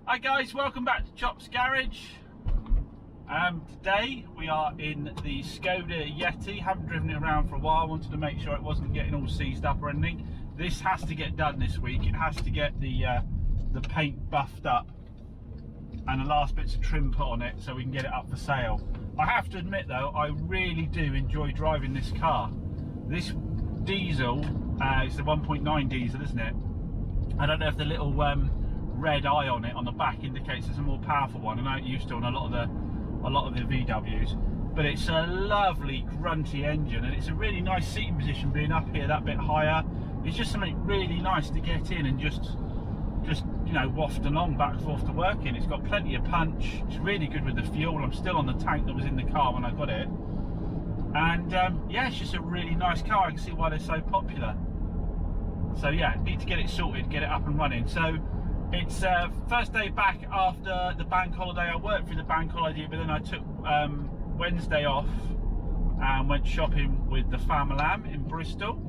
Hi guys, welcome back to Chop's Garage. Today we are in the Skoda Yeti. Haven't driven it around for a while, wanted to make sure it wasn't getting all seized up or anything. This has to get done this week. It has to get the paint buffed up and the last bits of trim put on it so we can get it up for sale. I have to admit though, I really do enjoy driving this car. This diesel, it's the 1.9 diesel, isn't it? I don't know if the little red eye on it on the back indicates it's a more powerful one. I know it used to on a lot of the VWs, but it's a lovely grunty engine and it's a really nice seating position being up here that bit higher. It's just something really nice to get in and just you know, waft along back and forth to work in. It's got plenty of punch. It's really good with the fuel. I'm still on the tank that was in the car when I got it, and yeah, it's just a really nice car. I can see why they're so popular. So yeah, need to get it sorted, get it up and running. So it's first day back after the bank holiday. I worked through the bank holiday, but then I took Wednesday off and went shopping with the family in Bristol.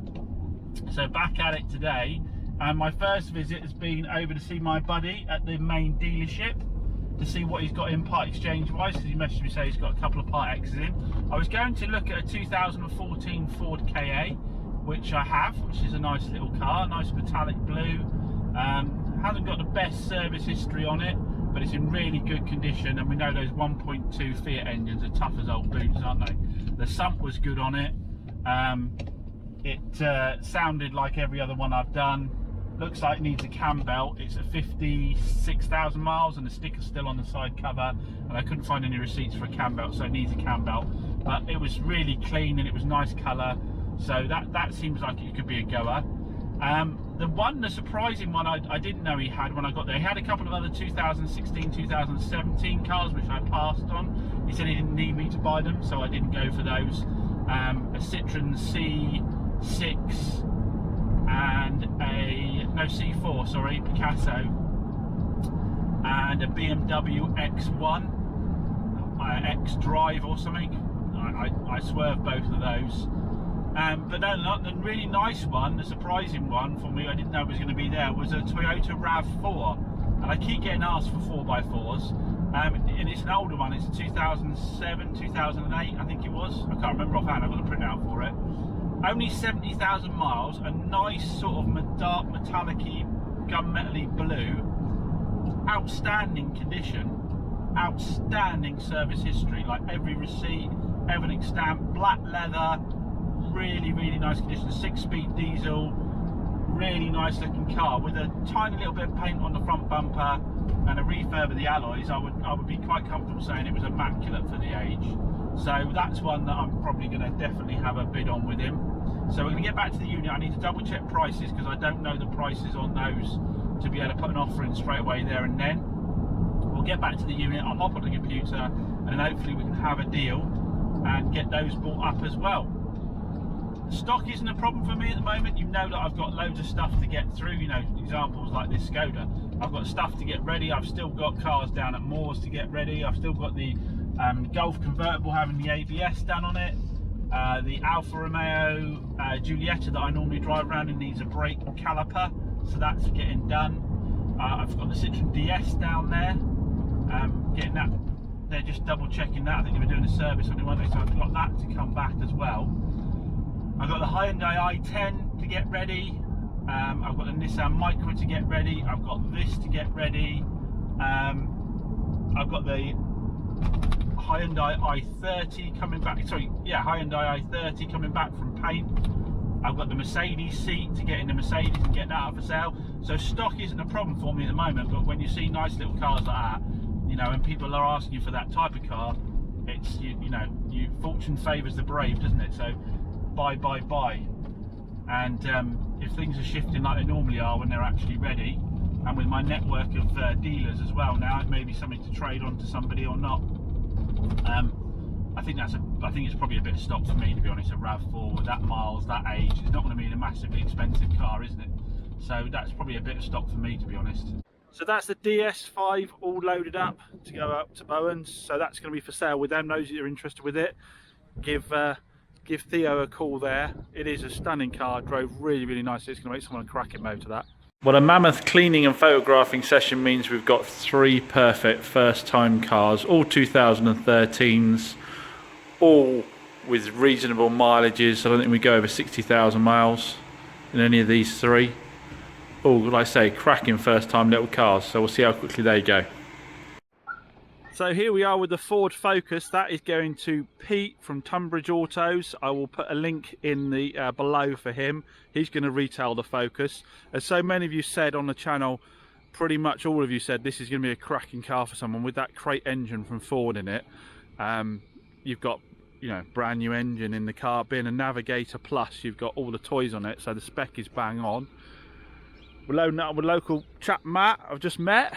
So back at it today, and my first visit has been over to see my buddy at the main dealership to see what he's got in part exchange wise, because he messaged me saying he's got a couple of part X's in. I was going to look at a 2014 Ford KA, which I have, which is a nice little car, nice metallic blue. Hasn't got the best service history on it, but it's in really good condition, and we know those 1.2 Fiat engines are tough as old boots, aren't they? The sump was good on it. It sounded like every other one I've done. Looks like it needs a cam belt. It's at 56,000 miles and the sticker's still on the side cover, and I couldn't find any receipts for a cam belt, so it needs a cam belt. But it was really clean and it was nice colour, so that seems like it could be a goer. The surprising one I didn't know he had when I got there. He had a couple of other 2016, 2017 cars which I passed on. He said he didn't need me to buy them, so I didn't go for those. A Citroen C6 and C4, sorry, Picasso, and a BMW X1, X Drive or something. I swerved both of those. But then the really nice one, the surprising one for me, I didn't know it was going to be there, was a Toyota RAV4. And I keep getting asked for 4x4s, and it's an older one. It's a 2007, 2008, I think it was. I can't remember offhand, I've got the printout for it. Only 70,000 miles, a nice sort of dark metallic-y, gunmetal-y blue. Outstanding condition, outstanding service history, like every receipt, everything stamped, black leather, really nice condition. 6-speed diesel, really nice looking car with a tiny little bit of paint on the front bumper and a refurb of the alloys. I would be quite comfortable saying it was immaculate for the age. So that's one that I'm probably going to definitely have a bid on with him. So we're going to get back to the unit. I need to double check prices because I don't know the prices on those to be able to put an offer in straight away there and then. We'll get back to the unit, I'll hop on the computer, and then hopefully we can have a deal and get those bought up as well. Stock isn't a problem for me at the moment. You know that I've got loads of stuff to get through, you know, examples like this Skoda. I've got stuff to get ready. I've still got cars down at Moors to get ready. I've still got the Golf convertible having the ABS done on it. The Alfa Romeo Giulietta that I normally drive around in needs a brake caliper, so that's getting done. I've got the Citroen DS down there, getting that. They're just double checking that. I think they were doing a service on it one day, so I've got that to come back as well. I've got the Hyundai i10 to get ready. I've got the Nissan Micra to get ready. I've got this to get ready. I've got the Hyundai i30 coming back. Sorry, yeah, Hyundai i30 coming back from paint. I've got the Mercedes seat to get in the Mercedes and get that out for sale. So stock isn't a problem for me at the moment, but when you see nice little cars like that, you know, and people are asking you for that type of car, it's you know, fortune favours the brave, doesn't it? So buy. And if things are shifting like they normally are when they're actually ready, and with my network of dealers as well now, it may be something to trade on to somebody or not. I think it's probably a bit of stock for me, to be honest. A RAV4 with that miles, that age, it's not going to be a massively expensive car, isn't it? So that's probably a bit of stock for me, to be honest. So that's the DS5 all loaded up to go up to Bowen's. So that's going to be for sale with them. Those that are interested with it, give Theo a call there. It is a stunning car, drove really nicely. It's going to make someone a cracking motor, that. Well, a mammoth cleaning and photographing session means we've got 3 perfect first time cars, all 2013s, all with reasonable mileages. I don't think we go over 60,000 miles in any of these 3. All, like I say, cracking first time little cars, so we'll see how quickly they go. So here we are with the Ford Focus. That is going to Pete from Tunbridge Autos. I will put a link in the below for him. He's going to retail the Focus. As so many of you said on the channel, pretty much all of you said this is going to be a cracking car for someone with that crate engine from Ford in it. You've got, you know, brand new engine in the car, being a Navigator Plus. You've got all the toys on it, so the spec is bang on. We're loading up with local chap Matt I've just met,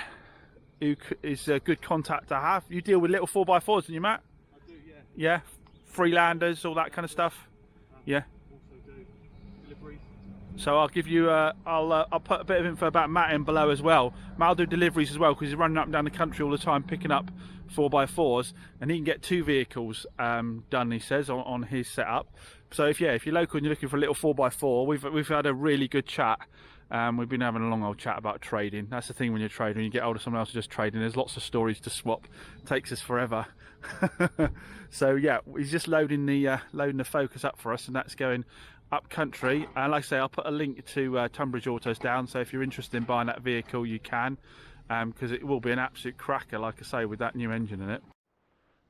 who is a good contact to have. You deal with little 4x4s, don't you, Matt? I do, yeah. Yeah, Freelanders, all that kind of stuff. Yeah. Also do deliveries. So I'll give you, I'll put a bit of info about Matt in below as well. Matt will do deliveries as well because he's running up and down the country all the time picking up 4x4s, and he can get 2 vehicles done, he says, on his setup. So if you're local and you're looking for a little 4x4, we've had a really good chat. We've been having a long old chat about trading. That's the thing when you're trading, you get hold of someone else who's just trading, there's lots of stories to swap. It takes us forever. So yeah, he's just loading the Focus up for us, and that's going up country. And like I say, I'll put a link to Tunbridge Autos down, so if you're interested in buying that vehicle you can, because it will be an absolute cracker, like I say, with that new engine in it.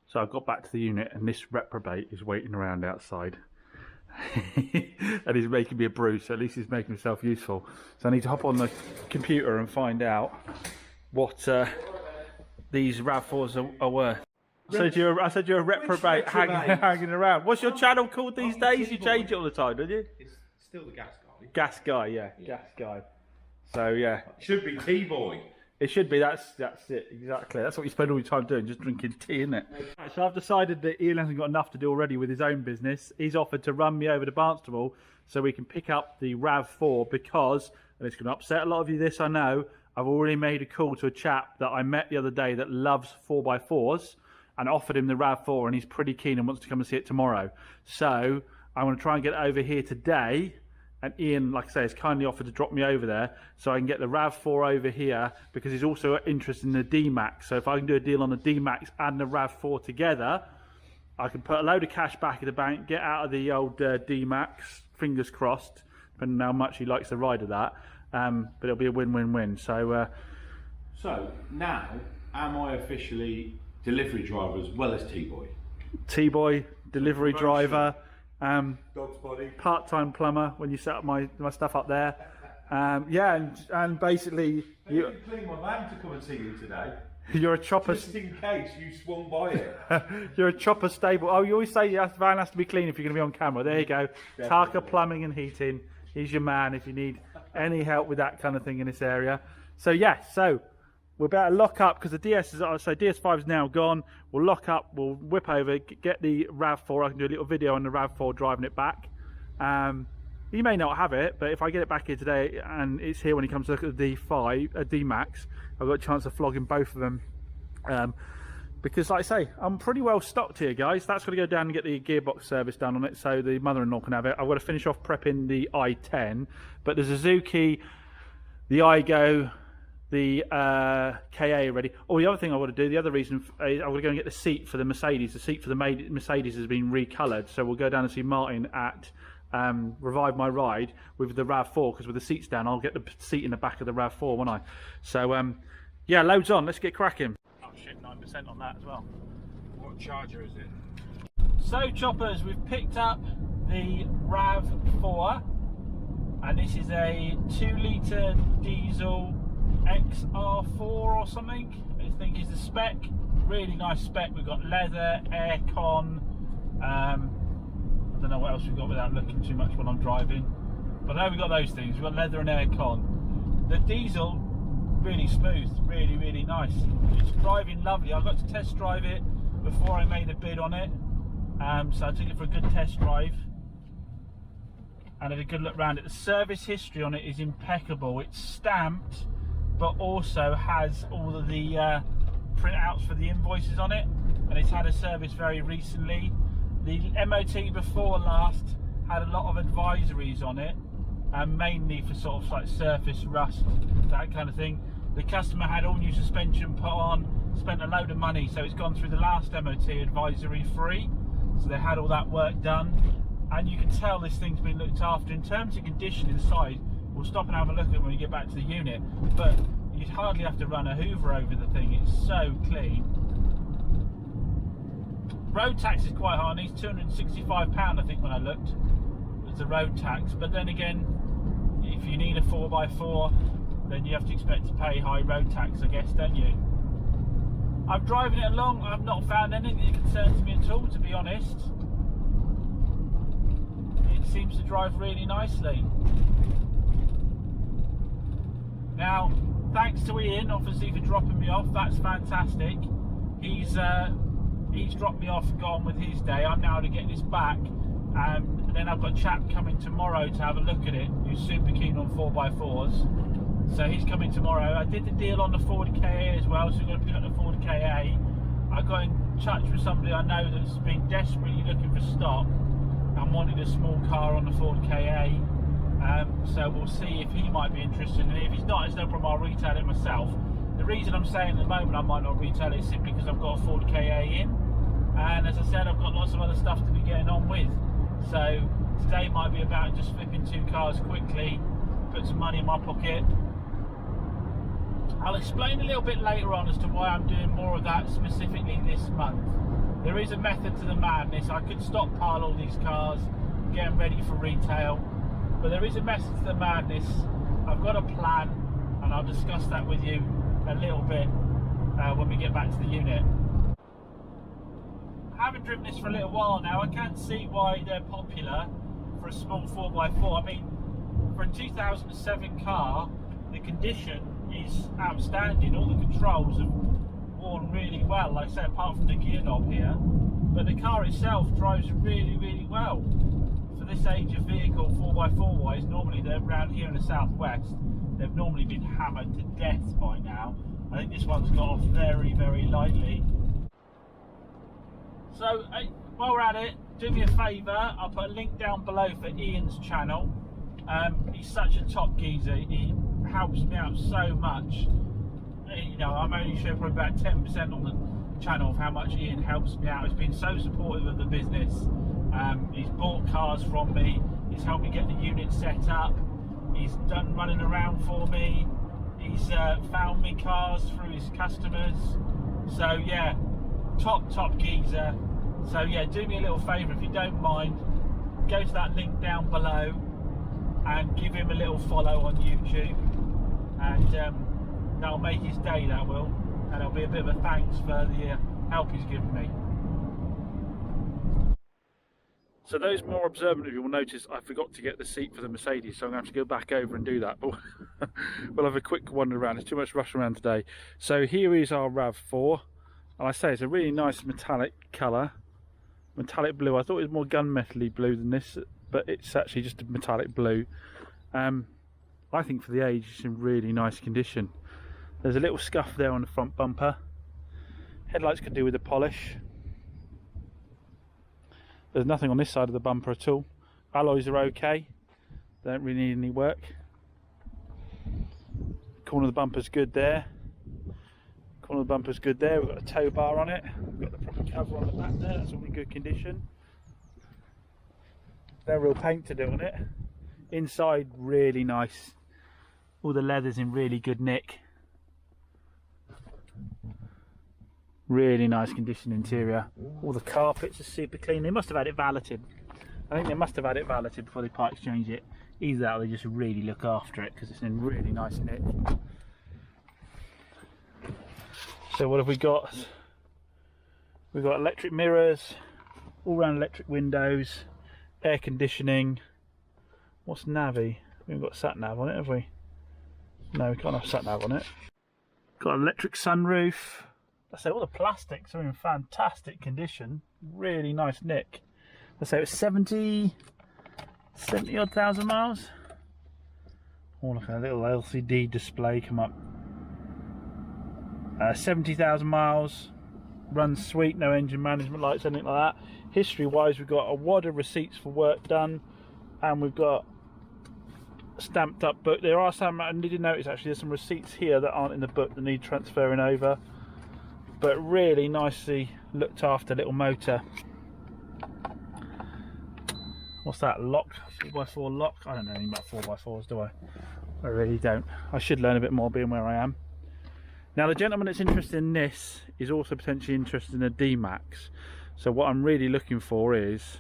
So I got back to the unit and this reprobate is waiting around outside. And he's making me a brew, so at least he's making himself useful. So I need to hop on the computer and find out what these RAV4s are worth. I said you're a reprobate hanging around. What's your channel called these days? You change it all the time, don't you? It's still the Gas Guy. Gas Guy, yeah. Gas Guy. So yeah. It should be T-Boy. It should be, that's it, exactly. That's what you spend all your time doing, just drinking tea, isn't it? Right, so I've decided that Ian hasn't got enough to do already with his own business. He's offered to run me over to Barnstable so we can pick up the RAV4 because, and it's going to upset a lot of you this, I know, I've already made a call to a chap that I met the other day that loves 4x4s and offered him the RAV4, and he's pretty keen and wants to come and see it tomorrow. So I want to try and get it over here today. And Ian, like I say, has kindly offered to drop me over there so I can get the RAV4 over here because he's also interested in the D-Max. So if I can do a deal on the D-Max and the RAV4 together, I can put a load of cash back in the bank, get out of the old D-Max, fingers crossed, depending on how much he likes the ride of that. But it'll be a win-win-win. So now, am I officially delivery driver as well as T-Boy? T-Boy, delivery driver. Dog's body. Part-time plumber when you set up my stuff up there. Yeah, and basically you can clean my van to come and see you today. You're a chopper. Just in case you swung by it. You're a chopper stable. Oh, you always say the van has to be clean if you're going to be on camera. There you go. Tarka Plumbing and Heating. He's your man if you need any help with that kind of thing in this area. So yeah, so we're about to lock up because the DS5 is now gone. We'll lock up, we'll whip over, get the RAV4. I can do a little video on the RAV4 driving it back. You may not have it, but if I get it back here today and it's here when he comes to look at the D-Max, I've got a chance of flogging both of them. Because like I say, I'm pretty well stocked here, guys. That's got to go down and get the gearbox service done on it so the mother-in-law can have it. I've got to finish off prepping the i10, but the Suzuki, the Igo, the KA already. Oh, the other thing I want to do, the other reason, is I want to go and get the seat for the Mercedes. The seat for the Mercedes has been recoloured, so we'll go down and see Martin at Revive My Ride with the RAV4, because with the seats down, I'll get the seat in the back of the RAV4, won't I? So, yeah, loads on. Let's get cracking. Oh shit, 9% on that as well. What charger is it? So, choppers, we've picked up the RAV4, and this is a 2-litre diesel XR4 or something. I think is the spec. Really nice spec. We've got leather, aircon. I don't know what else we've got without looking too much when I'm driving, but I know we've got those things. We've got leather and aircon. The diesel, really smooth, really nice. It's driving lovely. I got to test drive it before I made a bid on it, so I took it for a good test drive and had a good look around it. The service history on it is impeccable. It's stamped, but also has all of the printouts for the invoices on it, and it's had a service very recently. The MOT before last had a lot of advisories on it, and mainly for sort of like surface rust, that kind of thing. The customer had all new suspension put on, spent a load of money, so it's gone through the last MOT advisory free, so they had all that work done, and you can tell this thing's been looked after. In terms of condition inside, we'll stop and have a look at it when we get back to the unit, but you'd hardly have to run a hoover over the thing, it's so clean. Road tax is quite high, and it's £265 I think when I looked, was the road tax. But then again, if you need a 4x4, then you have to expect to pay high road tax, I guess, don't you? I'm driving it along, I've not found anything that concerns me at all, to be honest. It seems to drive really nicely. Now, thanks to Ian, obviously, for dropping me off. That's fantastic. He's dropped me off and gone with his day. I'm now to get this back, and then I've got a chap coming tomorrow to have a look at it who's super keen on 4x4s. So he's coming tomorrow. I did the deal on the Ford KA as well, so we're going to pick up the Ford KA. I got in touch with somebody I know that's been desperately looking for stock and wanted a small car on the Ford KA. So we'll see if he might be interested in it. If he's not, it's no problem, I'll retail it myself. The reason I'm saying at the moment I might not retail it is simply because I've got a Ford KA in, and as I said, I've got lots of other stuff to be getting on with. So today might be about just flipping 2 cars quickly, put some money in my pocket. I'll explain a little bit later on as to why I'm doing more of that specifically this month. There is a method to the madness. I could stockpile all these cars, get them ready for retail, but there is a method to the madness. I've got a plan, and I'll discuss that with you a little bit when we get back to the unit. I haven't driven this for a little while now. I can't see why they're popular for a small 4x4. I mean, for a 2007 car, the condition is outstanding. All the controls have worn really well, like I say, apart from the gear knob here, but the car itself drives really, really well. For this age of vehicle, 4x4 wise, normally they're around here in the southwest, they've normally been hammered to death by now. I think this one's got off very, very lightly. So while we're at it, do me a favour, I'll put a link down below for Ian's channel. He's such a top geezer, he helps me out so much. You know, I'm only sure probably about 10% on the channel of how much Ian helps me out. He's been so supportive of the business. He's bought cars from me, he's helped me get the unit set up, he's done running around for me, he's found me cars through his customers. So yeah, top geezer. So yeah, do me a little favour if you don't mind, go to that link down below and give him a little follow on YouTube, and that'll make his day, that will, and it'll be a bit of a thanks for the help he's given me. So those more observant of you will notice I forgot to get the seat for the Mercedes, so I'm going to have to go back over and do that, but we'll have a quick wander around. There's too much rush around today. So here is our RAV4, and I say it's a really nice metallic colour, metallic blue. I thought it was more gunmetal-y blue than this, but it's actually just a metallic blue. I think for the age it's in really nice condition. There's a little scuff there on the front bumper. Headlights could do with a polish. There's nothing on this side of the bumper at all. Alloys are okay, they don't really need any work. Corner of the bumper's good there. Corner of the bumper's good there. We've got a tow bar on it. We've got the proper cover on the back there, that's all in good condition. No real paint to do on it. Inside really nice. All the leather's in really good nick. Really nice condition interior. All the carpets are super clean. They must have had it valeted. I think they must have had it valeted before they part exchange it. Either that or they just really look after it because it's in really nice nick. So what have we got? We've got electric mirrors, all round electric windows, air conditioning. What's navy? We haven't got sat nav on it, have we? No, we can't have sat nav on it. Got an electric sunroof. I say all the plastics are in fantastic condition, really nice nick. I say it's 70 odd thousand miles. Oh, look at a little LCD display come up. 70,000 miles, runs sweet, no engine management lights, anything like that. History wise, we've got a wad of receipts for work done, and we've got stamped up book. There are some, I did notice actually there's some receipts here that aren't in the book that need transferring over, but really nicely looked after little motor. What's that, lock? 4x4 lock? I don't know anything about 4x4s, do I? I really don't. I should learn a bit more being where I am. Now the gentleman that's interested in this is also potentially interested in a D-Max. So what I'm really looking for is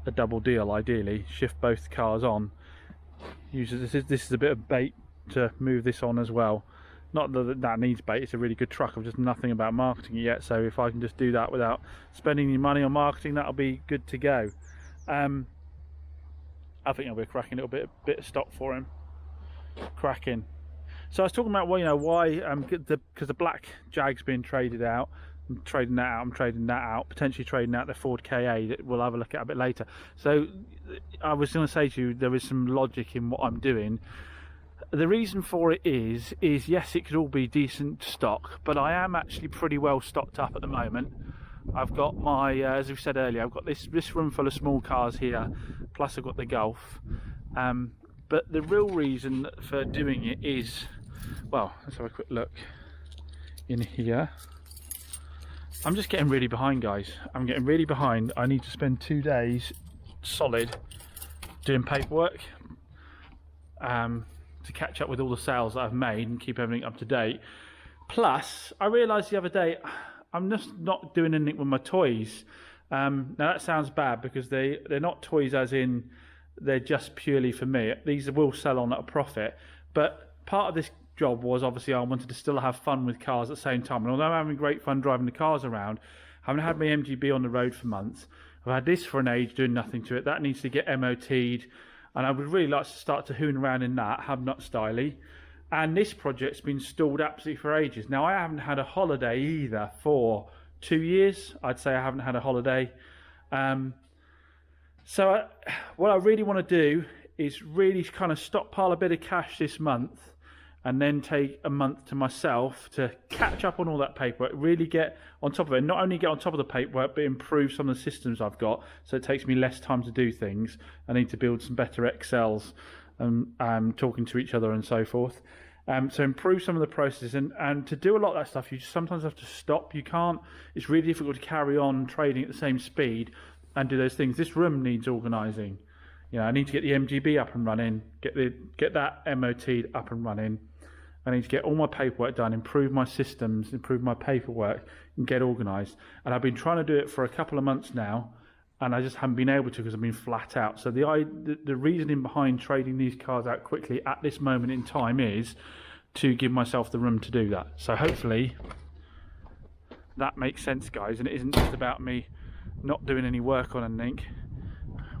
a double deal, ideally. Shift both cars on. This is a bit of bait to move this on as well. Not that that needs bait, it's a really good truck. I've just nothing about marketing it yet, so if I can just do that without spending any money on marketing, that'll be good to go. I think I'll be cracking a little bit of stock for him. Cracking. So I was talking about, well, you know, why because the black Jag's being traded out. I'm trading that out, potentially trading out the Ford KA that we'll have a look at a bit later. So I was going to say to you, there is some logic in what I'm doing. The reason for it is yes, it could all be decent stock, but I am actually pretty well stocked up at the moment. I've got my, as we said earlier, I've got this room full of small cars here, plus I've got the Golf. But the real reason for doing it is, well, let's have a quick look in here. I'm just getting really behind, guys. I'm getting really behind. I need to spend 2 days solid doing paperwork to catch up with all the sales that I've made and keep everything up to date. Plus, I realised the other day, I'm just not doing anything with my toys. Now that sounds bad because they're not toys as in they're just purely for me. These will sell on at a profit, but part of this job was obviously I wanted to still have fun with cars at the same time. And although I'm having great fun driving the cars around, I haven't had my MGB on the road for months. I've had this for an age, doing nothing to it. That needs to get MOT'd, and I would really like to start to hoon around in that, have nut styly. And this project's been stalled absolutely for ages. Now I haven't had a holiday either for 2 years. I'd say I haven't had a holiday. So what I really want to do is really kind of stockpile a bit of cash this month, and then take a month to myself to catch up on all that paperwork, really get on top of it. Not only get on top of the paperwork, but improve some of the systems I've got, so it takes me less time to do things. I need to build some better Excels and talking to each other and so forth. So improve some of the processes, and to do a lot of that stuff, you just sometimes have to stop. You can't, it's really difficult to carry on trading at the same speed and do those things. This room needs organising. You know, I need to get the MGB up and running, get that MOT'd up and running. I need to get all my paperwork done, improve my systems, improve my paperwork, and get organised. And I've been trying to do it for a couple of months now, and I just haven't been able to because I've been flat out. So the reasoning behind trading these cars out quickly at this moment in time is to give myself the room to do that. So hopefully that makes sense, guys, and it isn't just about me not doing any work on anything.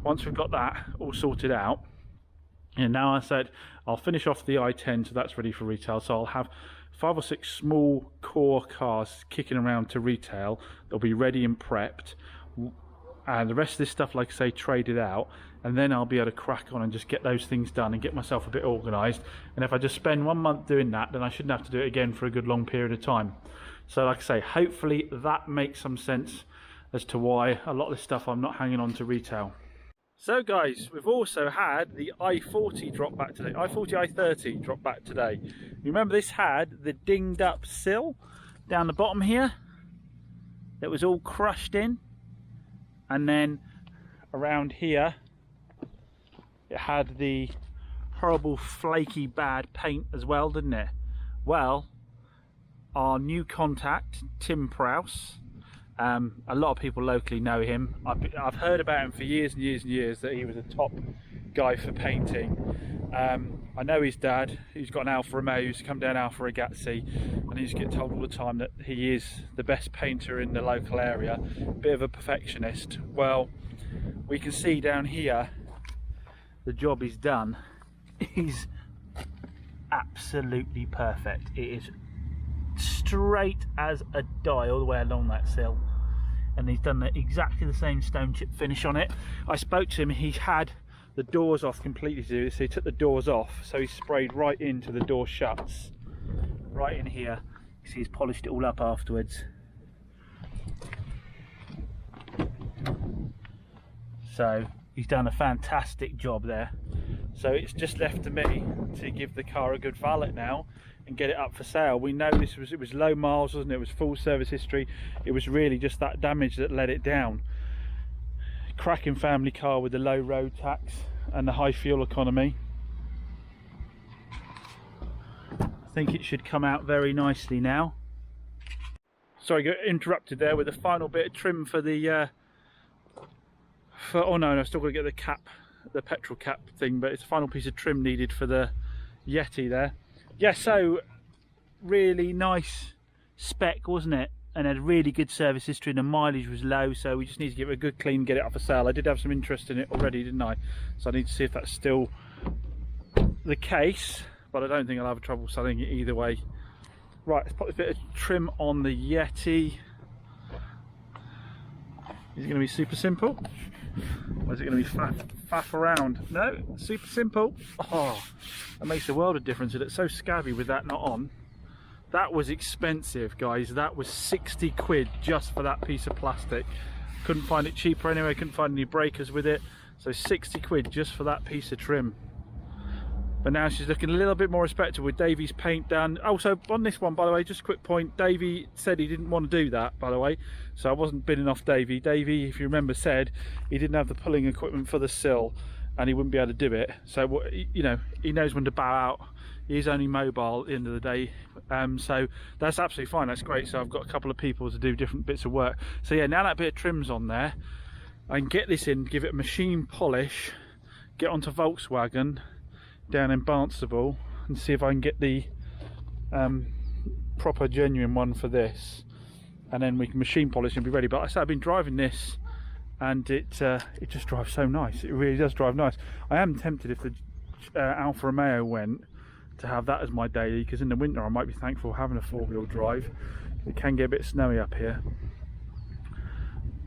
Once we've got that all sorted out, and now I said I'll finish off the i10, so that's ready for retail. So I'll have 5 or 6 small core cars kicking around to retail. They'll be ready and prepped, and the rest of this stuff, like I say, traded out, and then I'll be able to crack on and just get those things done and get myself a bit organised. And if I just spend 1 month doing that, then I shouldn't have to do it again for a good long period of time. So like I say, hopefully that makes some sense as to why a lot of this stuff I'm not hanging on to retail. So guys, we've also had the i40 drop back today, i40, i30 drop back today. You remember this had the dinged up sill down the bottom here that was all crushed in, and then around here it had the horrible flaky bad paint as well, didn't it? Well, our new contact, Tim Prowse, a lot of people locally know him. I've heard about him for years and years and years, that he was a top guy for painting. I know his dad, who's got an Alfa Romeo, who's come down Alfa Ragazzi, and he used to get told all the time that he is the best painter in the local area, bit of a perfectionist. Well, we can see down here the job he's done is absolutely perfect. It is straight as a die all the way along that sill, and he's done exactly the same stone chip finish on it. I spoke to him, he had the doors off completely to do this, so he took the doors off, so he sprayed right into the door shuts right in here. You see he's polished it all up afterwards. So he's done a fantastic job there. So it's just left to me to give the car a good valet now and get it up for sale. We know it was low miles, wasn't it? It was full service history. It was really just that damage that let it down. Cracking family car with the low road tax and the high fuel economy. I think it should come out very nicely now. Sorry, got interrupted there with the final bit of trim for the oh no, I've still got to get the cap, the petrol cap thing, but it's a final piece of trim needed for the Yeti there. Yeah, so really nice spec, wasn't it? And had really good service history, and the mileage was low, so we just need to give it a good clean, get it up for sale. I did have some interest in it already, didn't I? So I need to see if that's still the case, but I don't think I'll have trouble selling it either way. Right, let's put a bit of trim on the Yeti. Is it going to be super simple? Or is it going to be faff around? No, super simple. Oh, that makes a world of difference. It looks so scabby with that not on. That was expensive, guys. That was 60 quid just for that piece of plastic. Couldn't find it cheaper anyway, couldn't find any breakers with it. So 60 quid just for that piece of trim. But now she's looking a little bit more respectable with Davey's paint done. Also, on this one, by the way, just a quick point, Davey said he didn't want to do that, by the way. So I wasn't bidding off Davey. Davey, if you remember, said he didn't have the pulling equipment for the sill and he wouldn't be able to do it. So, you know, he knows when to bow out. He's only mobile at the end of the day. So that's absolutely fine, that's great. So I've got a couple of people to do different bits of work. So yeah, now that bit of trim's on there, I can get this in, give it a machine polish, get onto Volkswagen, down in Barnstable, and see if I can get the proper genuine one for this, and then we can machine polish and be ready. But I said I've been driving this and it just drives so nice. It really does drive nice. I am tempted, if the Alfa Romeo went, to have that as my daily, because in the winter I might be thankful having a four-wheel drive. It can get a bit snowy up here,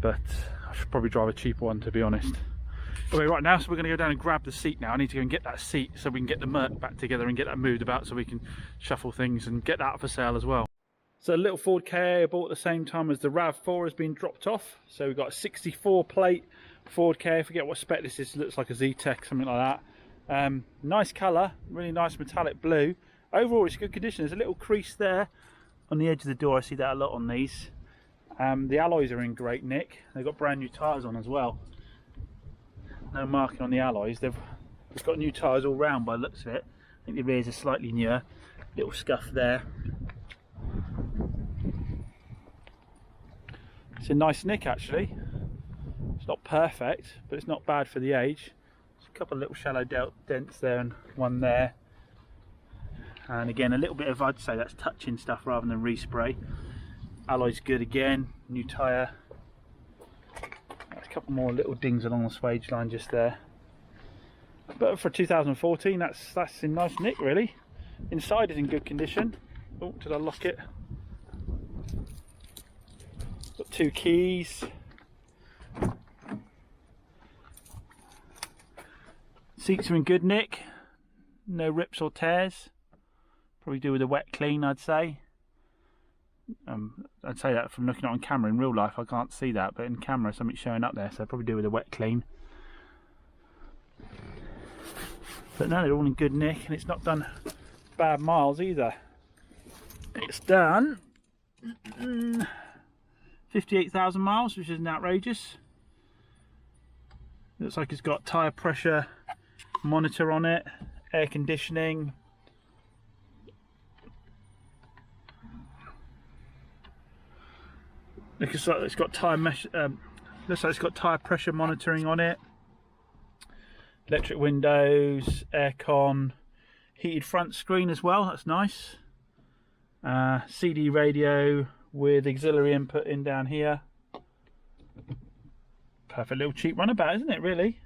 but I should probably drive a cheaper one, to be honest. Okay, right now, so we're going to go down and grab the seat now. I need to go and get that seat so we can get the Merc back together and get that moved about so we can shuffle things and get that up for sale as well. So a little Ford Ka I bought at the same time as the RAV4 has been dropped off. So we've got a 64 plate Ford Ka. I forget what spec this is. It looks like a Z-Tech, something like that. Nice colour, really nice metallic blue. Overall, it's good condition. There's a little crease there on the edge of the door. I see that a lot on these. The alloys are in great nick. They've got brand new tyres on as well. No marking on the alloys. They've got new tyres all round by the looks of it. I think the rears are slightly newer. Little scuff there. It's a nice nick actually. It's not perfect, but it's not bad for the age. There's a couple of little shallow dents there and one there. And again, a little bit of, I'd say that's touching stuff rather than respray. Alloy's good again. New tyre. A couple more little dings along the swage line just there, but for 2014 that's in nice nick really. Inside is in good condition. Oh, did I lock it? Got two keys. Seats are in good nick, no rips or tears. Probably do with a wet clean, I'd say. I'd say that from looking at it on camera. In real life I can't see that, but in camera something's showing up there, so I'd probably do with a wet clean. But no, they're all in good nick, and it's not done bad miles either. It's done 58,000 miles, which isn't outrageous. Looks like it's got tyre pressure monitor on it, air conditioning. Looks like it's got tyre mesh. Looks like it's got tyre pressure monitoring on it. Electric windows, aircon, heated front screen as well. That's nice. CD radio with auxiliary input in down here. Perfect little cheap runabout, isn't it? Really.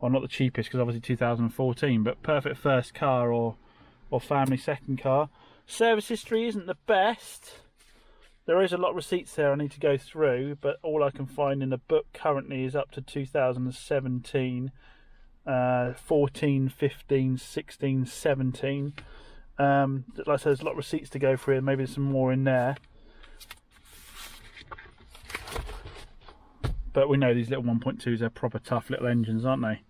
Well, not the cheapest because obviously 2014, but perfect first car or family second car. Service history isn't the best. There is a lot of receipts there I need to go through, but all I can find in the book currently is up to 2017, 14, 15, 16, 17. Like I said, there's a lot of receipts to go through, maybe there's some more in there. But we know these little 1.2s are proper tough little engines, aren't they?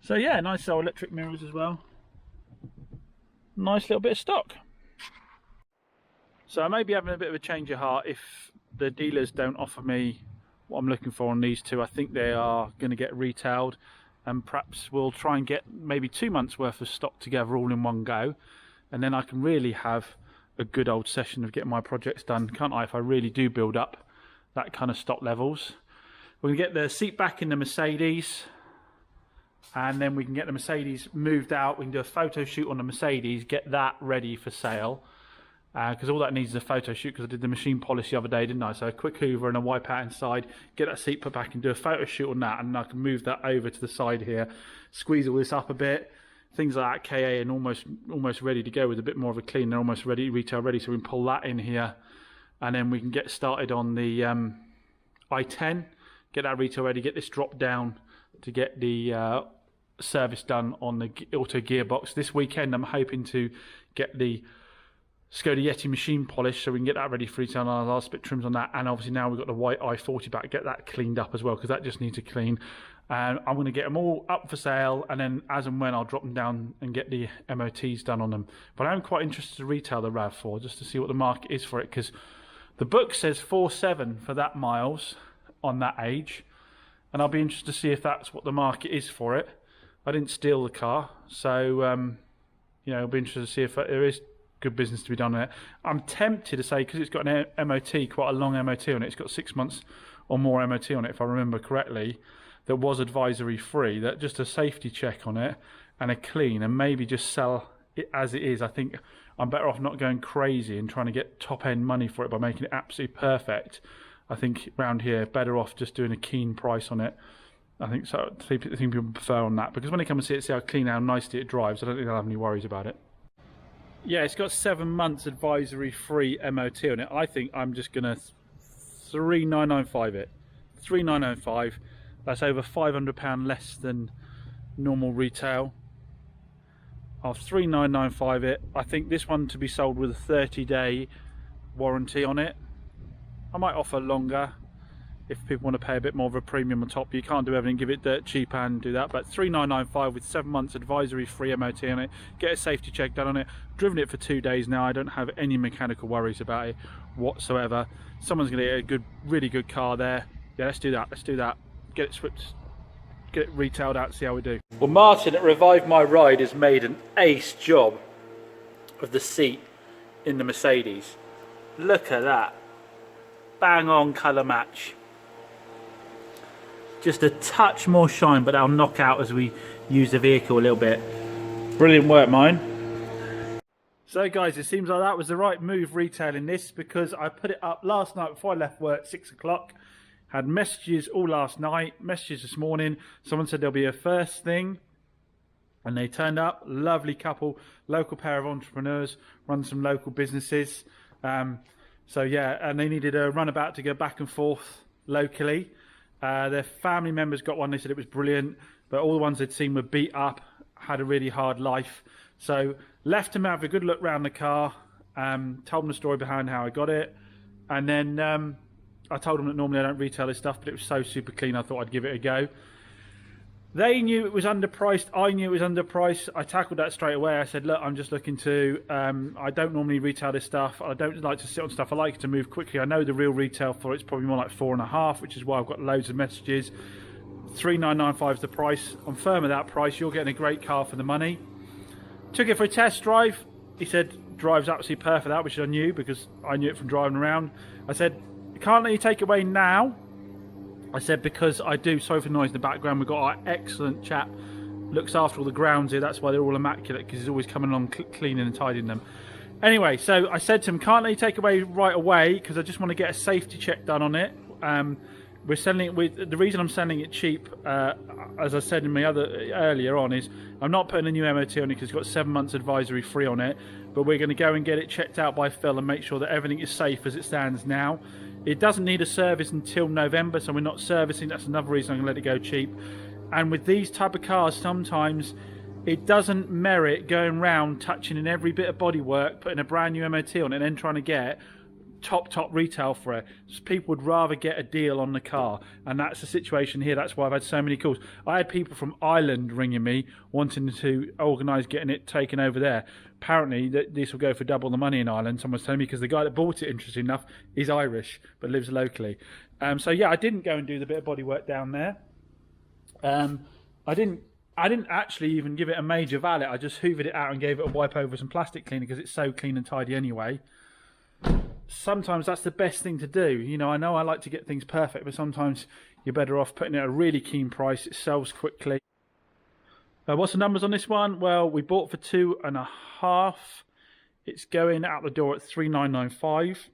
So yeah, nice old electric mirrors as well. Nice little bit of stock. So I may be having a bit of a change of heart if the dealers don't offer me what I'm looking for on these two. I think they are going to get retailed, and perhaps we'll try and get maybe 2 months worth of stock together all in one go, and then I can really have a good old session of getting my projects done, can't I, if I really do build up that kind of stock levels. We're going to get the seat back in the Mercedes, and then we can get the Mercedes moved out. We can do a photo shoot on the Mercedes, get that ready for sale, because all that needs is a photo shoot, because I did the machine polish the other day, didn't I? So a quick hoover and a wipe out inside, get that seat put back and do a photo shoot on that, and I can move that over to the side here, squeeze all this up a bit, things like that, KA, and almost ready to go with a bit more of a clean. They're almost ready, retail ready, so we can pull that in here, and then we can get started on the i10, get that retail ready, get this dropped down to get the service done on the auto gearbox. This weekend I'm hoping to get the Skoda Yeti machine polish, so we can get that ready for retail, and I'll spit trims on that. And obviously now we've got the white i40 back, get that cleaned up as well, because that just needs a clean. And I'm going to get them all up for sale, and then as and when I'll drop them down and get the MOTs done on them. But I'm quite interested to retail the RAV4 just to see what the market is for it, because the book says 4.7 for that miles on that age, and I'll be interested to see if that's what the market is for it. I didn't steal the car, so you know, I'll be interested to see if there is good business to be done on it. I'm tempted to say, because it's got an MOT, quite a long MOT on it, it's got 6 months or more MOT on it if I remember correctly, that was advisory free, that just a safety check on it and a clean, and maybe just sell it as it is. I think I'm better off not going crazy and trying to get top end money for it by making it absolutely perfect. I think around here better off just doing a keen price on it. I think so. I think people prefer on that, because when they come and see it, see how clean, how nicely it drives, I don't think they'll have any worries about it. Yeah, it's got 7 months advisory free MOT on it. I think I'm just gonna 3995 it. 3995. That's over £500 less than normal retail. I'll 3995 it. I think this one to be sold with a 30-day warranty on it. I might offer longer if people want to pay a bit more of a premium on top. You can't do everything, give it dirt cheap and do that, but 3995 with 7 months advisory free MOT on it, get a safety check done on it. Driven it for 2 days now, I don't have any mechanical worries about it whatsoever. Someone's going to get a good, really good car there. Yeah, let's do that, get it swipped, get it retailed out, see how we do. Well, Martin at Revive My Ride has made an ace job of the seat in the Mercedes. Look at that, bang on colour match. Just a touch more shine, but that'll knock out as we use the vehicle a little bit. Brilliant work, mine. So guys, it seems like that was the right move retailing this, because I put it up last night before I left work at 6 o'clock. Had messages all last night, messages this morning. Someone said there'll be a first thing, and they turned up. Lovely couple, local pair of entrepreneurs, run some local businesses. So yeah, and they needed a runabout to go back and forth locally. Their family members got one. They said it was brilliant, but all the ones they'd seen were beat up, had a really hard life. So left them have a good look around the car, told them the story behind how I got it, and then I told them that normally I don't retail this stuff, but it was so super clean I thought I'd give it a go. They knew it was underpriced, I knew it was underpriced. I tackled that straight away. I said, look, I'm just looking to, I don't normally retail this stuff. I don't like to sit on stuff. I like it to move quickly. I know the real retail for it's probably more like 4.5, which is why I've got loads of messages. 3995 is the price. I'm firm with that price. You're getting a great car for the money. Took it for a test drive. He said, drives absolutely perfect, that, which I knew because I knew it from driving around. I said, can't let you take it away now. I said, because I do, sorry for the noise in the background, we've got our excellent chap, looks after all the grounds here, that's why they're all immaculate, because he's always coming along cleaning and tidying them. Anyway, so I said to him, can't let you take away right away, because I just want to get a safety check done on it. We're selling it with, the reason I'm selling it cheap, as I said in my earlier on, is I'm not putting a new MOT on it because it's got 7 months advisory free on it, but we're going to go and get it checked out by Phil and make sure that everything is safe as it stands now. It doesn't need a service until November, so we're not servicing. That's another reason I'm going to let it go cheap. And with these type of cars, sometimes it doesn't merit going round touching in every bit of bodywork, putting a brand new MOT on it, and then trying to get top retail for it. Just people would rather get a deal on the car, and that's the situation here. That's why I've had so many calls. I had people from Ireland ringing me wanting to organise getting it taken over there. Apparently this will go for double the money in Ireland, someone's telling me, because the guy that bought it, interesting enough, is Irish but lives locally. So yeah, I didn't go and do the bit of bodywork down there. I didn't actually even give it a major valet. I just hoovered it out and gave it a wipe over with some plastic cleaner because it's so clean and tidy anyway. Sometimes that's the best thing to do. You know I like to get things perfect, but sometimes you're better off putting it at a really keen price. It sells quickly. What's the numbers on this one? Well, we bought for 2.5. It's going out the door at 3,995.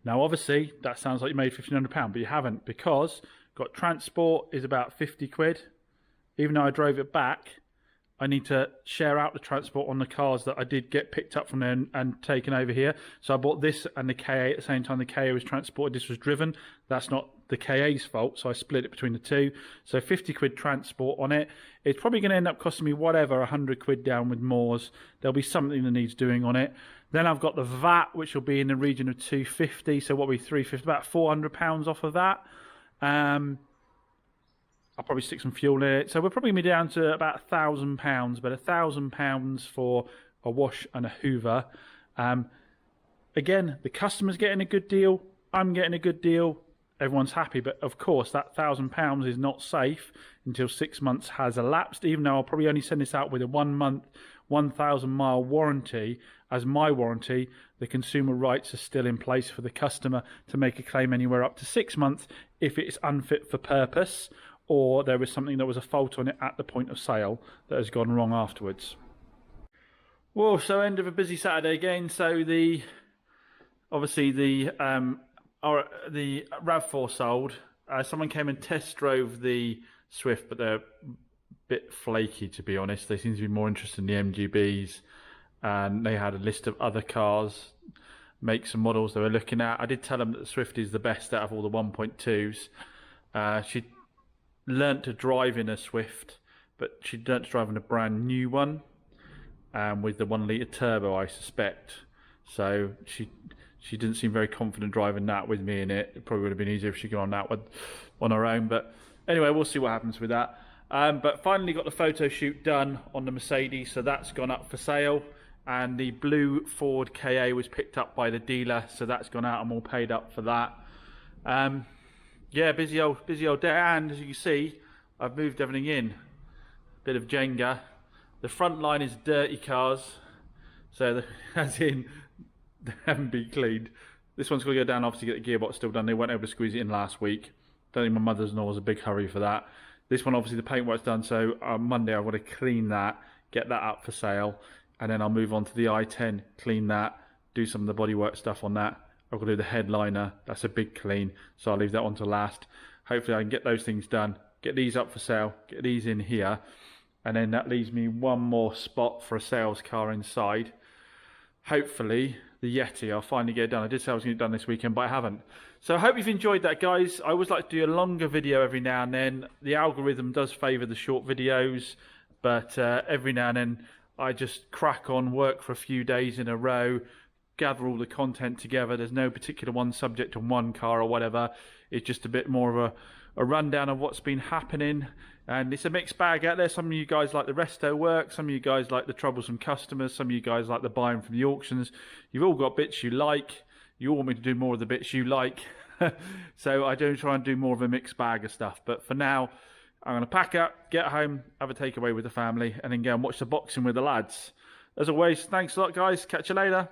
Now, obviously, that sounds like you made £1,500, but you haven't, because got transport is about 50 quid. Even though I drove it back, I need to share out the transport on the cars that I did get picked up from there and taken over here. So I bought this and the KA at the same time the KA was transported. This was driven. That's not the KA's fault, so I split it between the two. So 50 quid transport on it. It's probably going to end up costing me whatever, 100 quid down with Moors. There'll be something that needs doing on it. Then I've got the VAT, which will be in the region of 250. So what will be 350? About £400 off of that. I'll probably stick some fuel in it. So we're probably going to be down to about £1,000, but £1,000 for a wash and a hoover. Again, the customer's getting a good deal. I'm getting a good deal. Everyone's happy. But of course, that £1,000 is not safe until 6 months has elapsed, even though I'll probably only send this out with a 1 month, 1,000 mile warranty as my warranty. The consumer rights are still in place for the customer to make a claim anywhere up to 6 months if it's unfit for purpose, or there was something that was a fault on it at the point of sale that has gone wrong afterwards. Whoa, so end of a busy Saturday again. So obviously the RAV4 sold. Someone came and test drove the Swift, but they're a bit flaky, to be honest. They seem to be more interested in the MGBs, and they had a list of other cars, makes and models they were looking at. I did tell them that the Swift is the best out of all the 1.2s. She learnt to drive in a Swift, but she learnt to drive in a brand new one, with the 1 litre turbo, I suspect. So she didn't seem very confident driving that with me in it. It probably would have been easier if she got on that one on her own. But anyway, we'll see what happens with that. But finally got the photo shoot done on the Mercedes, so that's gone up for sale. And the blue Ford KA was picked up by the dealer, so that's gone out. I'm all paid up for that. Yeah, busy old day, and as you can see, I've moved everything in. Bit of Jenga. The front line is dirty cars, so as in they haven't been cleaned. This one's got to go down, obviously get the gearbox still done. They weren't able to squeeze it in last week. Don't think my mother-in-law was a big hurry for that. This one, obviously the paintwork's done, so on Monday I've got to clean that, get that up for sale, and then I'll move on to the i10, clean that, do some of the bodywork stuff on that. I've got to do the headliner. That's a big clean, so I'll leave that one to last. Hopefully I can get those things done, get these up for sale, get these in here, and then that leaves me one more spot for a sales car inside. Hopefully the Yeti, I'll finally get it done. I did say I was going to get it done this weekend, but I haven't. So I hope you've enjoyed that, guys. I always like to do a longer video every now and then. The algorithm does favour the short videos, but every now and then I just crack on, work for a few days in a row, gather all the content together. There's no particular one subject on one car or whatever. It's just a bit more of a rundown of what's been happening, and it's a mixed bag out there. Some of you guys like the resto work, some of you guys like the troublesome customers, some of you guys like the buying from the auctions. You've all got bits you like. You all want me to do more of the bits you like. So I do try and do more of a mixed bag of stuff, but for now I'm going to pack up, get home, have a takeaway with the family, and then go and watch the boxing with the lads. As always, thanks a lot, guys. Catch you later.